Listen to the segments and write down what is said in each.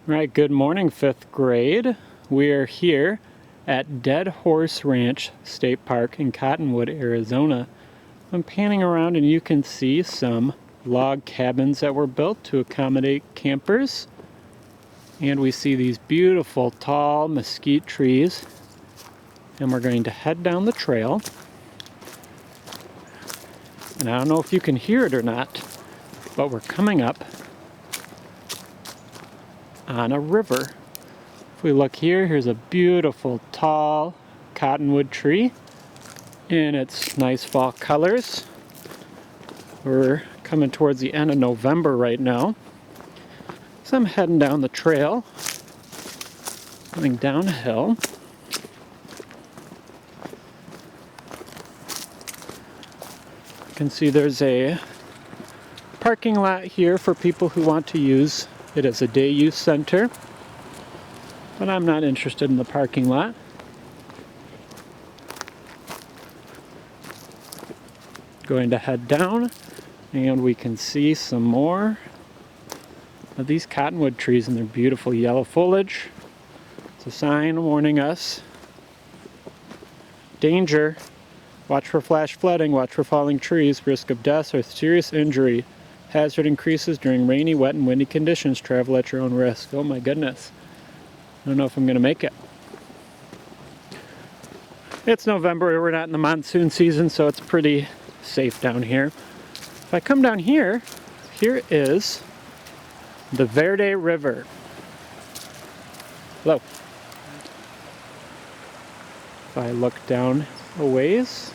Right, good morning, 5th grade. We are here at Dead Horse Ranch State Park in Cottonwood, Arizona. I'm panning around and you can see some log cabins that were built to accommodate campers. And we see these beautiful tall mesquite trees. And we're going to head down the trail. And I don't know if you can hear it or not, but we're coming up on a river. If we look here, here's a beautiful tall cottonwood tree in its nice fall colors. We're coming towards the end of November right now. So I'm heading down the trail, going downhill. You can see there's a parking lot here for people who want to use it as a day use center. But I'm not interested in the parking lot. Going to head down, and we can see some more of these cottonwood trees and their beautiful yellow foliage. It's a sign warning us. Danger. Watch for flash flooding, watch for falling trees, risk of death or serious injury. Hazard increases during rainy, wet, and windy conditions. Travel at your own risk. Oh my goodness. I don't know if I'm going to make it. It's November, we're not in the monsoon season, so it's pretty safe down here. If I come down here, here is the Verde River. Hello. If I look down a ways,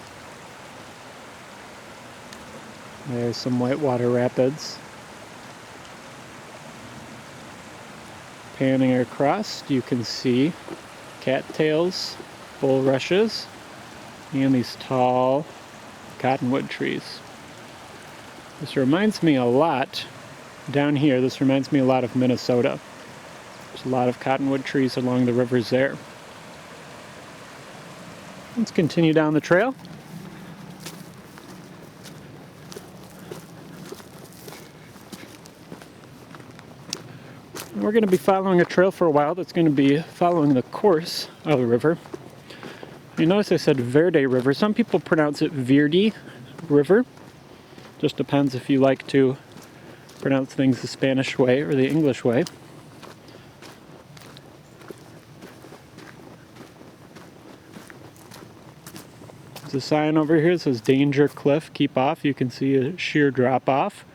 there's some whitewater rapids. Panning across, you can see cattails, bulrushes, and these tall cottonwood trees. This reminds me a lot, down here, this reminds me a lot of Minnesota. There's a lot of cottonwood trees along the rivers there. Let's continue down the trail. We're going to be following a trail for a while that's going to be following the course of the river. You notice I said Verde River. Some people pronounce it Verde River. Just depends if you like to pronounce things the Spanish way or the English way. There's a sign over here that says Danger Cliff, keep off. You can see a sheer drop off.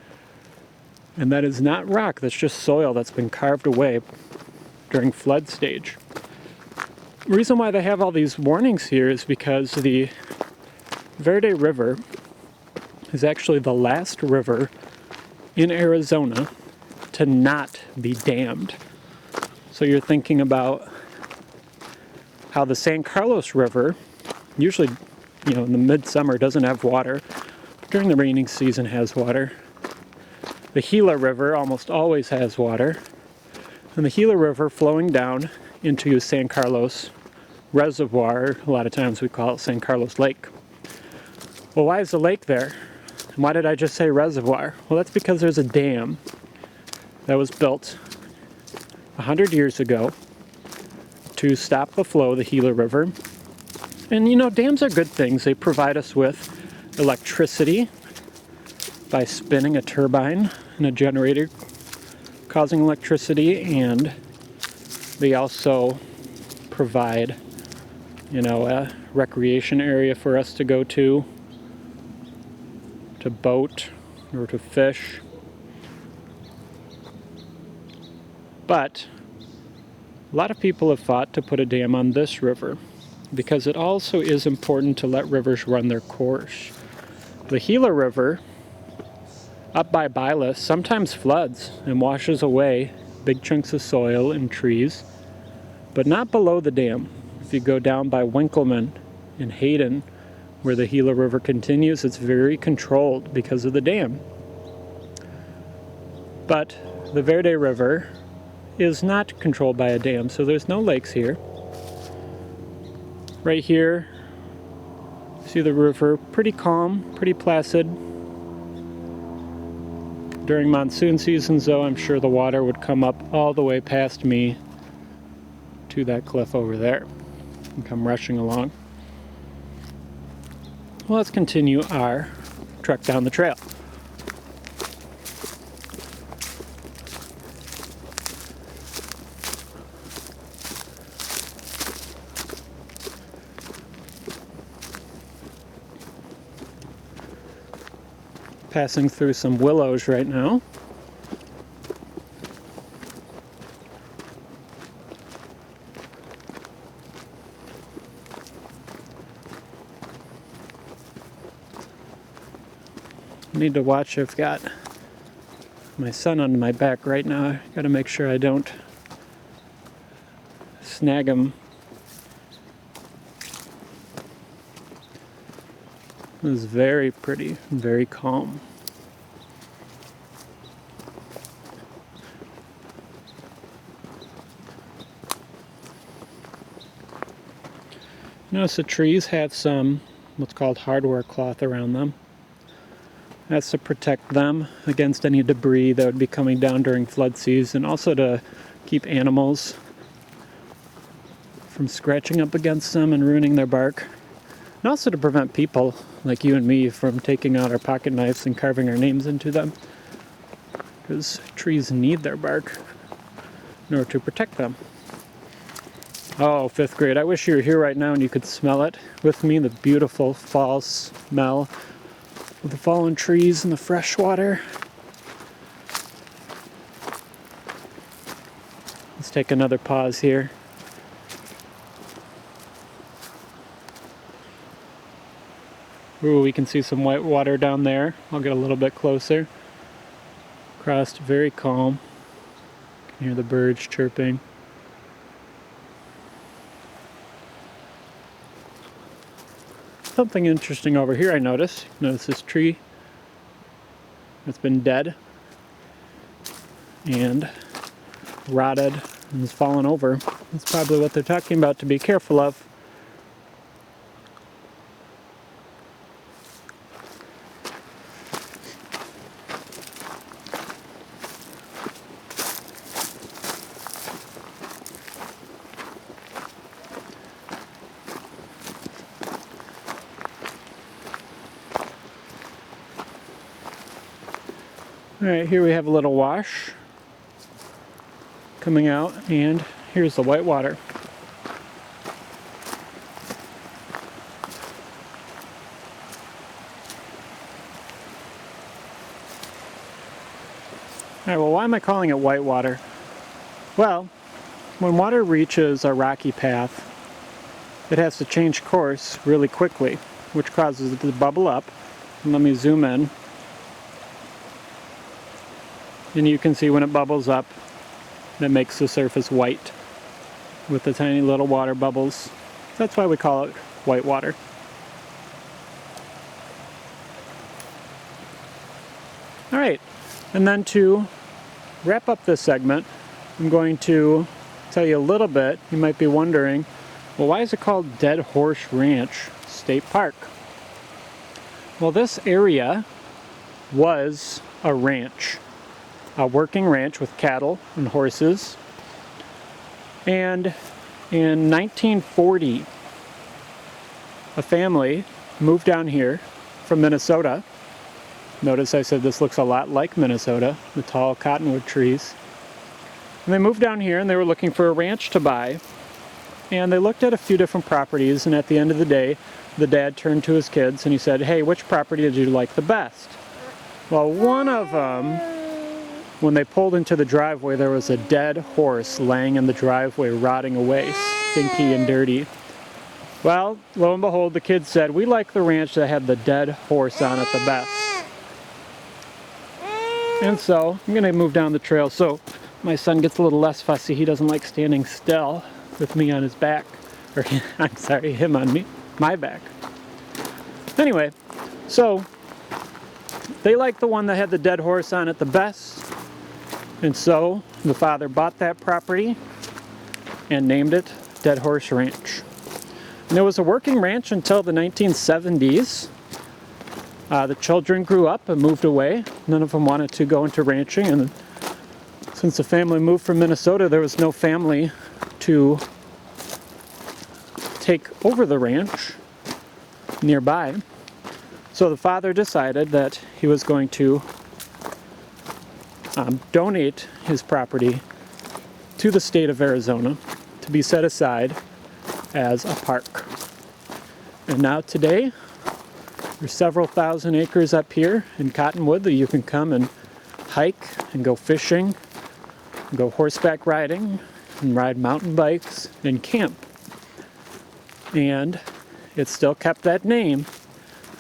And that is not rock, that's just soil that's been carved away during flood stage. The reason why they have all these warnings here is because the Verde River is actually the last river in Arizona to not be dammed. So you're thinking about how the San Carlos River, usually, in the midsummer doesn't have water, but during the rainy season has water. The Gila River almost always has water, and the Gila River flowing down into San Carlos Reservoir, a lot of times we call it San Carlos Lake. Well, why is the lake there? And why did I just say reservoir? Well, that's because there's a dam that was built 100 years ago to stop the flow of the Gila River. And dams are good things. They provide us with electricity by spinning a turbine and a generator causing electricity, and they also provide a recreation area for us to go to boat or to fish. But a lot of people have fought to put a dam on this river because it also is important to let rivers run their course. The Gila River up by Bila sometimes floods and washes away big chunks of soil and trees, but not below the dam. If you go down by Winkleman and Hayden, where the Gila River continues, it's very controlled because of the dam. But the Verde River is not controlled by a dam, so there's no lakes here. Right here, see the river, pretty calm, pretty placid. During monsoon seasons, though, I'm sure the water would come up all the way past me to that cliff over there and come rushing along. Well, let's continue our trek down the trail. Passing through some willows right now. Need to watch. I've got my son on my back right now. I gotta make sure I don't snag him. It was very pretty, very calm. Notice the trees have some what's called hardware cloth around them. That's to protect them against any debris that would be coming down during flood season, also to keep animals from scratching up against them and ruining their bark, and also to prevent people like you and me from taking out our pocket knives and carving our names into them, because trees need their bark in order to protect them. Oh, 5th grade, I wish you were here right now and you could smell it with me, the beautiful fall smell of the fallen trees and the fresh water. Let's take another pause here. Ooh, we can see some white water down there. I'll get a little bit closer. Crossed, very calm. You can hear the birds chirping. Something interesting over here I noticed. Notice this tree that's been dead and rotted and has fallen over. That's probably what they're talking about to be careful of. Alright, here we have a little wash coming out, and here's the white water. Alright, well, why am I calling it white water? Well, when water reaches a rocky path, it has to change course really quickly, which causes it to bubble up. And let me zoom in. And you can see when it bubbles up, that makes the surface white with the tiny little water bubbles. That's why we call it white water. Alright, and then to wrap up this segment, I'm going to tell you a little bit. You might be wondering, well, why is it called Dead Horse Ranch State Park? Well, this area was a ranch. A working ranch with cattle and horses. And in 1940, a family moved down here from Minnesota. Notice I said this looks a lot like Minnesota, the tall cottonwood trees. And they moved down here and they were looking for a ranch to buy. And they looked at a few different properties, and at the end of the day, the dad turned to his kids and he said, "Hey, which property did you like the best?" Well, one of them, when they pulled into the driveway, there was a dead horse laying in the driveway, rotting away, stinky and dirty. Well, lo and behold, the kids said, "We like the ranch that had the dead horse on it the best." And so, I'm going to move down the trail so my son gets a little less fussy. He doesn't like standing still with me on his back. Or, I'm sorry, him on my back. Anyway, so they liked the one that had the dead horse on it the best. And so the father bought that property and named it Dead Horse Ranch. And it was a working ranch until the 1970s. The children grew up and moved away. None of them wanted to go into ranching, and since the family moved from Minnesota, there was no family to take over the ranch nearby. So the father decided that he was going to donate his property to the state of Arizona to be set aside as a park. And now today, there's several thousand acres up here in Cottonwood that you can come and hike and go fishing, and go horseback riding, and ride mountain bikes and camp. And it still kept that name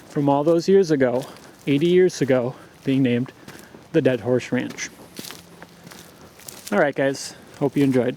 from all those years ago, 80 years ago, being named the Dead Horse Ranch. Alright guys, hope you enjoyed.